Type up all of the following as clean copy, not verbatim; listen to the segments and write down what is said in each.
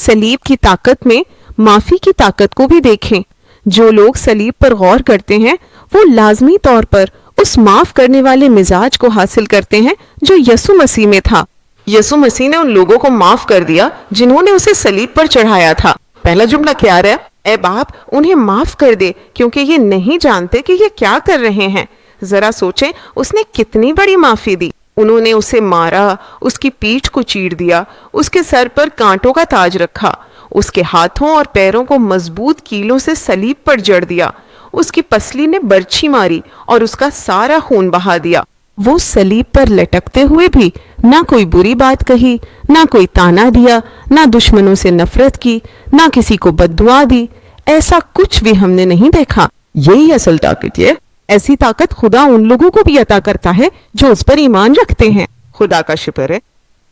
सलीब की ताकत में माफी की ताकत को भी देखें। जो लोग सलीब पर गौर करते हैं वो लाजमी तौर पर उस माफ करने वाले मिजाज को हासिल करते हैं जो यसु मसीह में था। यसु मसीह ने उन लोगों को माफ कर दिया जिन्होंने उसे सलीब पर चढ़ाया था। पहला जुमला क्या रहा? ए बाप, उन्हें माफ कर दे क्योंकि ये नहीं जानते कि ये क्या कर रहे हैं। जरा सोचें, उसने कितनी बड़ी माफी दी। उन्होंने उसे मारा, उसकी पीठ को चीर दिया, उसके सर पर कांटों का ताज रखा, उसके हाथों और पैरों को मजबूत कीलों से सलीब पर जड़ दिया, उसकी पसली ने बर्छी मारी और उसका सारा खून बहा दिया। वो सलीब पर लटकते हुए भी ना कोई बुरी बात कही, ना कोई ताना दिया, ना दुश्मनों से नफरत की, ना किसी को बद्दुआ दी। ऐसा कुछ भी हमने नहीं देखा। यही असल ताकत है। ऐसी ताकत खुदा उन लोगों को भी अता करता है जो उस पर ईमान रखते हैं। खुदा का शुक्र है।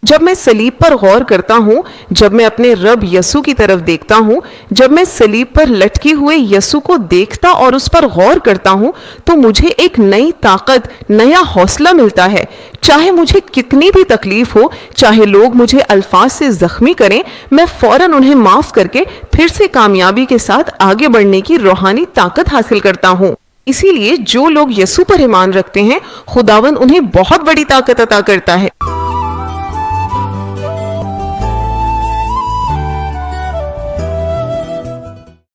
जब मैं सलीब पर गौर करता हूँ, जब मैं अपने रब यसु की तरफ देखता हूँ, जब मैं सलीब पर लटके हुए यसु को देखता और उस पर गौर करता हूँ, तो मुझे एक नई ताकत, नया हौसला मिलता है। चाहे मुझे कितनी भी तकलीफ हो, चाहे लोग मुझे अल्फाज से जख्मी करें, मैं फौरन उन्हें माफ करके फिर से कामयाबी के साथ आगे बढ़ने की रूहानी ताकत हासिल करता हूँ। इसीलिए जो लोग यसु पर ईमान रखते हैं, खुदावंद उन्हें बहुत बड़ी ताकत अता करता है।